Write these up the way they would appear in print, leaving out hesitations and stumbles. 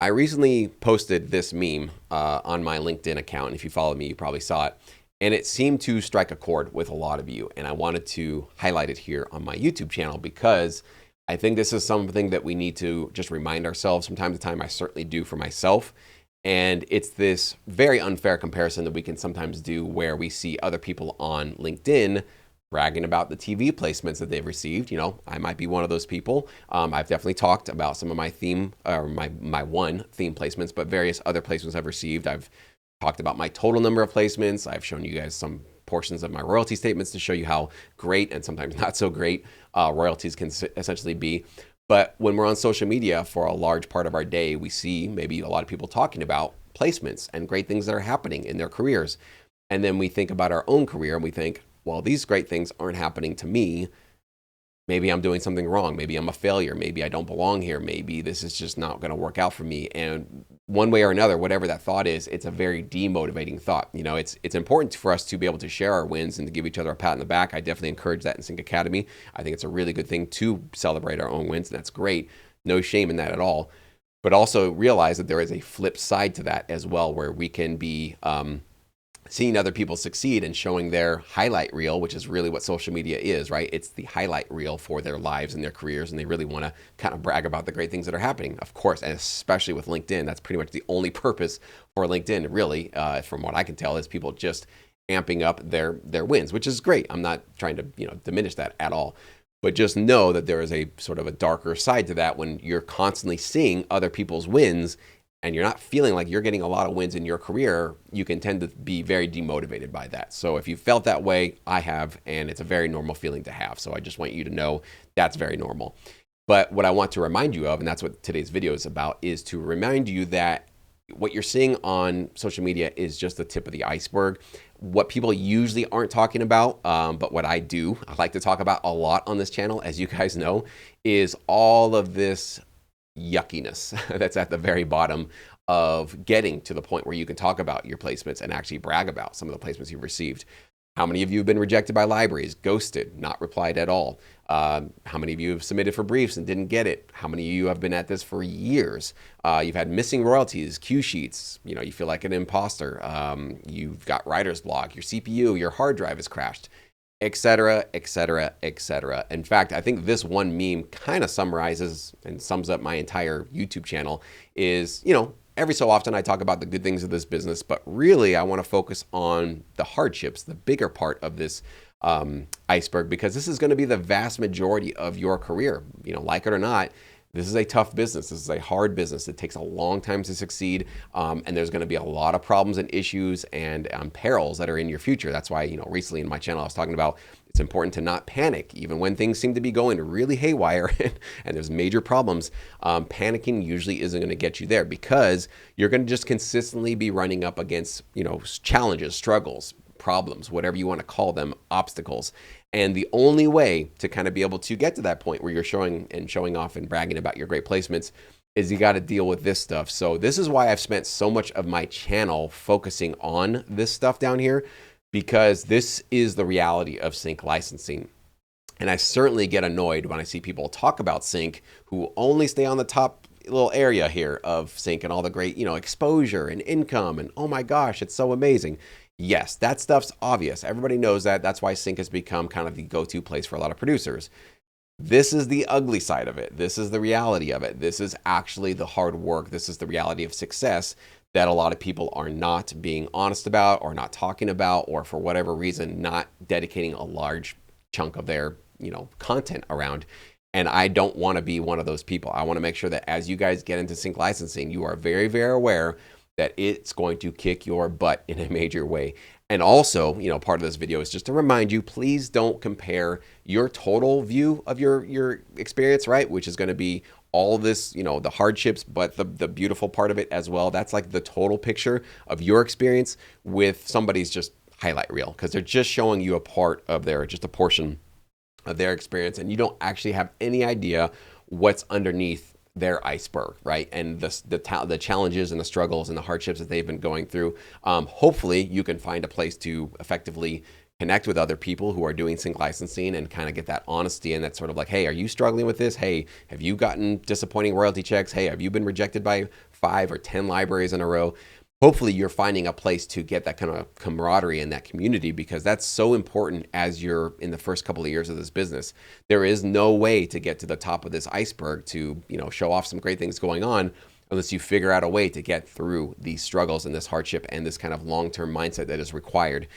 I recently posted this meme on my LinkedIn account. If you follow me, you probably saw it. And it seemed to strike a chord with a lot of you. And I wanted to highlight it here on my YouTube channel because I think this is something that we need to just remind ourselves from time to time. I certainly do for myself. And it's this very unfair comparison that we can sometimes do where we see other people on LinkedIn bragging about the TV placements that they've received. You know, I might be one of those people. I've definitely talked about some of my theme or my one theme placements, but various other placements I've received. I've talked about my total number of placements. I've shown you guys some portions of my royalty statements to show you how great and sometimes not so great royalties can essentially be. But when we're on social media for a large part of our day, we see maybe a lot of people talking about placements and great things that are happening in their careers. And then we think about our own career and we think, well, these great things aren't happening to me. Maybe I'm doing something wrong. Maybe I'm a failure. Maybe I don't belong here. Maybe this is just not going to work out for me. And one way or another, whatever that thought is, it's a very demotivating thought. You know, it's important for us to be able to share our wins and to give each other a pat on the back. I definitely encourage that in Sync Academy. I think it's a really good thing to celebrate our own wins, and that's great. No shame in that at all. But also realize that there is a flip side to that as well, where we can be seeing other people succeed and showing their highlight reel, which is really what social media is, right? It's the highlight reel for their lives and their careers, and they really want to kind of brag about the great things that are happening, of course, and especially with LinkedIn. That's pretty much the only purpose for LinkedIn, really, from what I can tell, is people just amping up their wins, which is great. I'm not trying to diminish that at all. But just know that there is a sort of a darker side to that when you're constantly seeing other people's wins and you're not feeling like you're getting a lot of wins in your career. You can tend to be very demotivated by that. So if you felt that way, I have, and it's a very normal feeling to have. So I just want you to know that's very normal. But what I want to remind you of, and that's what today's video is about, is to remind you that what you're seeing on social media is just the tip of the iceberg. What people usually aren't talking about, but what I like to talk about a lot on this channel, as you guys know, is all of this yuckiness that's at the very bottom of getting to the point where you can talk about your placements and actually brag about some of the placements you've received. How many of you have been rejected by libraries, ghosted, not replied at all? How many of you have submitted for briefs and didn't get it? How many of you have been at this for years? You've had missing royalties, Q sheets, you feel like an imposter. You've got writer's block, your CPU, your hard drive has crashed, etc., etc., etc. In fact, I think this one meme kind of summarizes and sums up my entire YouTube channel is, every so often I talk about the good things of this business, but really I want to focus on the hardships, the bigger part of this iceberg, because this is going to be the vast majority of your career. Like it or not, this is a tough business. This is a hard business. It takes a long time to succeed, and there's going to be a lot of problems and issues and perils that are in your future. That's why, recently in my channel, I was talking about it's important to not panic, even when things seem to be going really haywire and there's major problems. Panicking usually isn't going to get you there because you're going to just consistently be running up against, challenges, struggles, problems, whatever you want to call them, obstacles. And the only way to kind of be able to get to that point where you're showing off and bragging about your great placements is you got to deal with this stuff. So this is why I've spent so much of my channel focusing on this stuff down here, because this is the reality of sync licensing. And I certainly get annoyed when I see people talk about sync who only stay on the top little area here of sync and all the great, exposure and income and oh my gosh, it's so amazing. Yes, that stuff's obvious. Everybody knows that. That's why sync has become kind of the go-to place for a lot of producers. This is the ugly side of it. This is the reality of it. This is actually the hard work. This is the reality of success that a lot of people are not being honest about or not talking about, or for whatever reason, not dedicating a large chunk of their, content around. And I don't want to be one of those people. I want to make sure that as you guys get into sync licensing, you are very, very aware that it's going to kick your butt in a major way. And also, part of this video is just to remind you, please don't compare your total view of your experience, right? Which is going to be all this, the hardships, but the beautiful part of it as well. That's like the total picture of your experience with somebody's just highlight reel, because they're just showing you a part of just a portion of their experience, and you don't actually have any idea what's underneath their iceberg, right? And the challenges and the struggles and the hardships that they've been going through. Hopefully you can find a place to effectively connect with other people who are doing sync licensing and kind of get that honesty and that sort of like, hey, are you struggling with this? Hey, have you gotten disappointing royalty checks? Hey, have you been rejected by 5 or 10 libraries in a row? Hopefully you're finding a place to get that kind of camaraderie in that community, because that's so important as you're in the first couple of years of this business. There is no way to get to the top of this iceberg to, show off some great things going on unless you figure out a way to get through these struggles and this hardship and this kind of long-term mindset that is required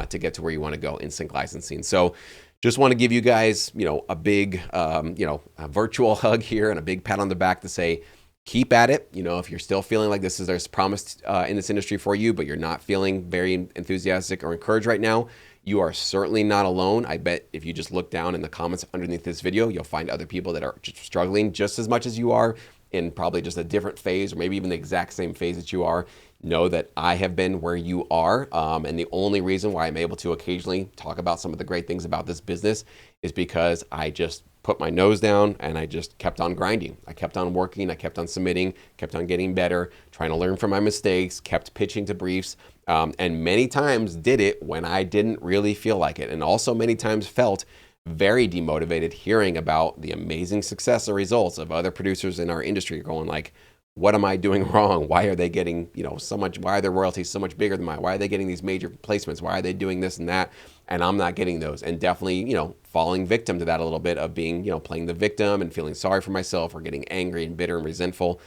to get to where you want to go in sync licensing. So just want to give you guys, a big, a virtual hug here and a big pat on the back to say, keep at it. If you're still feeling like there's promise in this industry for you, but you're not feeling very enthusiastic or encouraged right now, you are certainly not alone. I bet if you just look down in the comments underneath this video, you'll find other people that are just struggling just as much as you are, in probably just a different phase, or maybe even the exact same phase that you are. Know that I have been where you are. And the only reason why I'm able to occasionally talk about some of the great things about this business is because I just put my nose down and I just kept on grinding. I kept on working, I kept on submitting, kept on getting better, trying to learn from my mistakes, kept pitching to briefs, and many times did it when I didn't really feel like it. And also many times felt very demotivated hearing about the amazing success or results of other producers in our industry, going like, what am I doing wrong? Why are they getting, so much, why are their royalties so much bigger than mine? Why are they getting these major placements? Why are they doing this and that? And I'm not getting those. And definitely, falling victim to that a little bit of being, playing the victim and feeling sorry for myself or getting angry and bitter and resentful.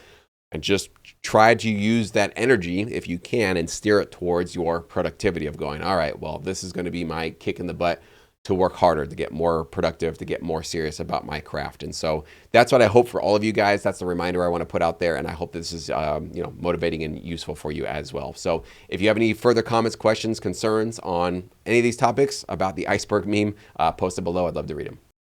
And just try to use that energy, if you can, and steer it towards your productivity of going, all right, well, this is going to be my kick in the butt to work harder, to get more productive, to get more serious about my craft. And so that's what I hope for all of you guys. That's the reminder I want to put out there. And I hope this is, motivating and useful for you as well. So if you have any further comments, questions, concerns on any of these topics about the iceberg meme, post it below. I'd love to read them.